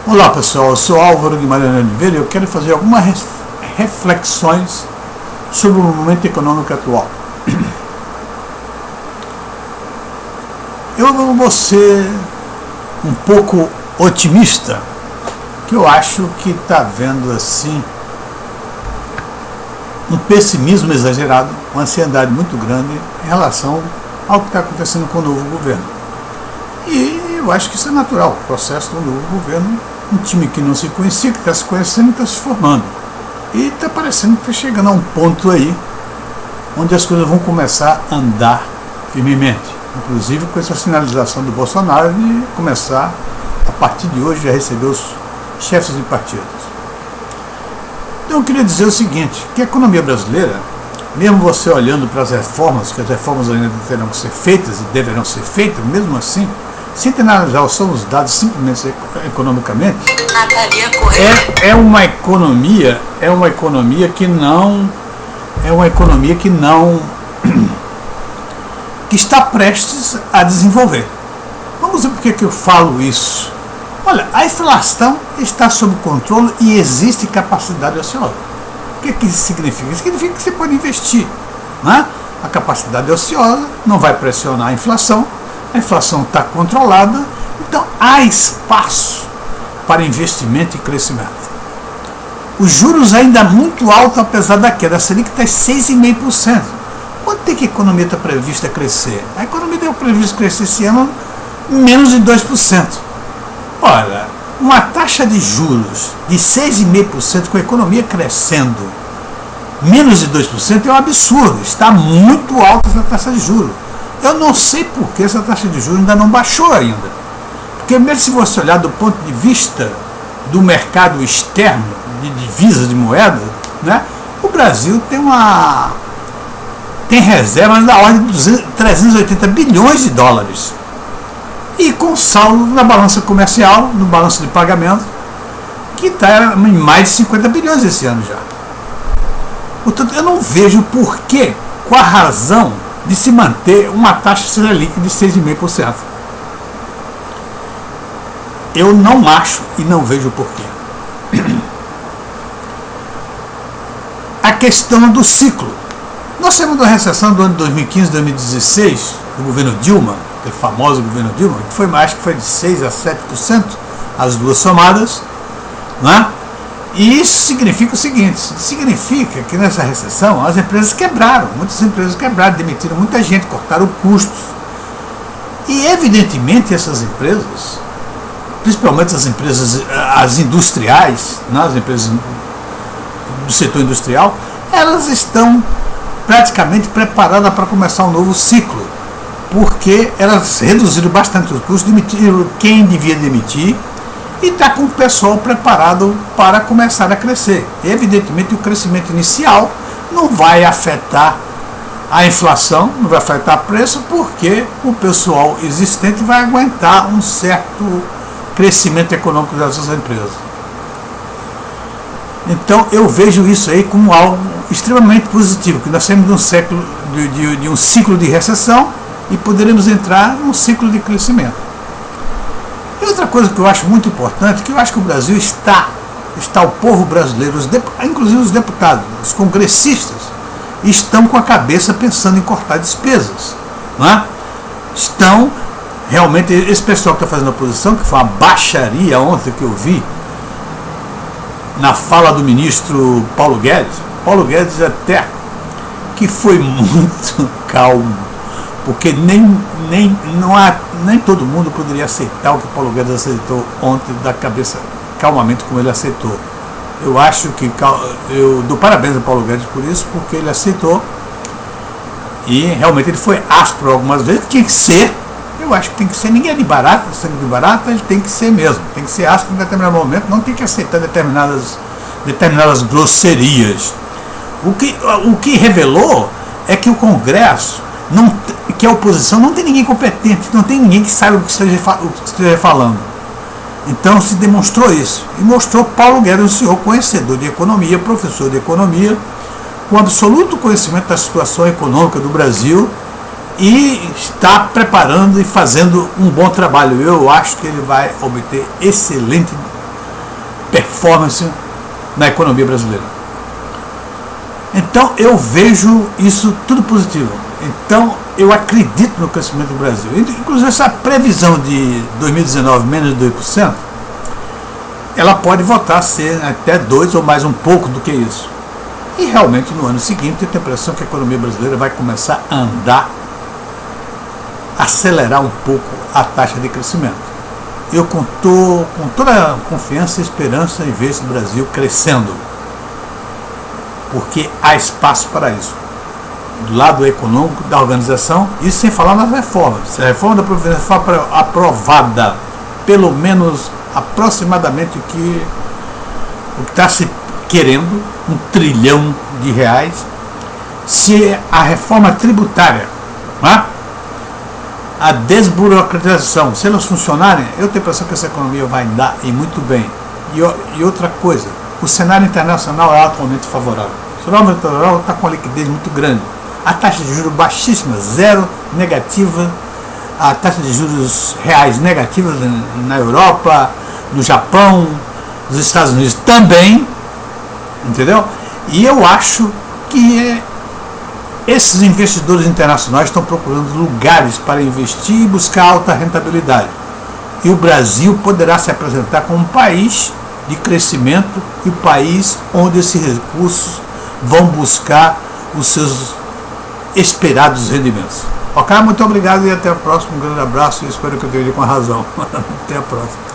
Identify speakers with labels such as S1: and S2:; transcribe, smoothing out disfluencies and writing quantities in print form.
S1: Olá pessoal, eu sou Álvaro Guimarães Oliveira e eu quero fazer algumas reflexões sobre o momento econômico atual. Eu vou ser um pouco otimista, que eu acho que está vendo assim um pessimismo exagerado, uma ansiedade muito grande em relação ao que está acontecendo com o novo governo. E eu acho que isso é natural, o processo do novo governo, um time que não se conhecia, que está se conhecendo, está se formando. E está parecendo que está chegando a um ponto aí, onde as coisas vão começar a andar firmemente. Inclusive com essa sinalização do Bolsonaro de começar, a partir de hoje, a receber os chefes de partidos. Então eu queria dizer o seguinte, que a economia brasileira, mesmo você olhando para as reformas, que as reformas ainda terão que ser feitas e deverão ser feitas, mesmo assim, sem analisar só os dados simplesmente economicamente, é uma economia que está prestes a desenvolver. Vamos ver por que eu falo isso. Olha, a inflação está sob controle e existe capacidade ociosa. O que isso significa? Isso significa que você pode investir, né? A capacidade ociosa não vai pressionar a inflação está controlada, então há espaço para investimento e crescimento. Os juros ainda muito altos, apesar da queda, a Selic está em 6,5%. Quanto tem que a economia está prevista crescer? A economia está prevista crescer esse ano menos de 2%. Olha, uma taxa de juros de 6,5% com a economia crescendo menos de 2% é um absurdo, está muito alta essa taxa de juros. Eu não sei por que essa taxa de juros ainda não baixou ainda. Porque mesmo se você olhar do ponto de vista do mercado externo, de divisas de moeda, né, o Brasil tem reservas da ordem de 380 bilhões de dólares. E com saldo na balança comercial, no balanço de pagamento, que está em mais de 50 bilhões esse ano já. Portanto, eu não vejo por que, qual a razão de se manter uma taxa Selic de 6,5%. Eu não acho e não vejo porquê. A questão do ciclo. Nós temos uma recessão do ano 2015, 2016, do governo Dilma, o famoso governo Dilma, que foi, acho que foi de 6% a 7%, as duas somadas, né? E isso significa o seguinte, significa que nessa recessão as empresas quebraram, muitas empresas quebraram, demitiram muita gente, cortaram custos. E evidentemente essas empresas, principalmente as industriais, né, as empresas do setor industrial, elas estão praticamente preparadas para começar um novo ciclo, porque elas reduziram bastante os custos, demitiram quem devia demitir, e está com o pessoal preparado para começar a crescer. Evidentemente, o crescimento inicial não vai afetar a inflação, não vai afetar o preço, porque o pessoal existente vai aguentar um certo crescimento econômico dessas empresas. Então, eu vejo isso aí como algo extremamente positivo, que nós temos de um ciclo de recessão e poderemos entrar num ciclo de crescimento. E outra coisa que eu acho muito importante, que eu acho que o Brasil está o povo brasileiro, inclusive os deputados, os congressistas, estão com a cabeça pensando em cortar despesas. Não é? Estão, realmente, esse pessoal que está fazendo a oposição, que foi uma baixaria ontem que eu vi, na fala do ministro Paulo Guedes até que foi muito calmo, porque nem todo mundo poderia aceitar o que Paulo Guedes aceitou ontem da cabeça, calmamente como ele aceitou. Eu acho que eu dou parabéns a Paulo Guedes por isso, porque ele aceitou e realmente ele foi áspero algumas vezes, tinha que ser, eu acho que tem que ser, ninguém é de barata, sangue de barata, ele tem que ser mesmo, tem que ser áspero em determinado momento, não tem que aceitar determinadas grosserias. O que revelou é que o Congresso, que a oposição não tem ninguém competente, não tem ninguém que saiba o que esteja falando. Então se demonstrou isso. E mostrou Paulo Guedes, um senhor conhecedor de economia, professor de economia, com absoluto conhecimento da situação econômica do Brasil e está preparando e fazendo um bom trabalho. Eu acho que ele vai obter excelente performance na economia brasileira. Então eu vejo isso tudo positivo. Então eu acredito no crescimento do Brasil. Inclusive essa previsão de 2019 menos de 2%, ela pode voltar a ser até 2% ou mais um pouco do que isso. E realmente no ano seguinte eu tenho a impressão que a economia brasileira vai começar a andar, acelerar um pouco a taxa de crescimento. Eu conto com toda a confiança e esperança em ver esse Brasil crescendo, porque há espaço para isso, do lado econômico da organização, e sem falar nas reformas. Se a reforma da Previdência for aprovada, pelo menos aproximadamente o que está se querendo, R$1 trilhão, se a reforma tributária, a desburocratização, se elas funcionarem, eu tenho a impressão que essa economia vai andar e muito bem. E outra coisa, o cenário internacional é atualmente favorável. O cenário internacional está com uma liquidez muito grande. A taxa de juros baixíssima, zero, negativa. A taxa de juros reais negativa na Europa, no Japão, nos Estados Unidos também. Entendeu? E eu acho que esses investidores internacionais estão procurando lugares para investir e buscar alta rentabilidade. E o Brasil poderá se apresentar como um país de crescimento e um país onde esses recursos vão buscar os seus esperados rendimentos. Ok? Muito obrigado e até a próxima. Um grande abraço e espero que eu esteja com a razão. Até a próxima.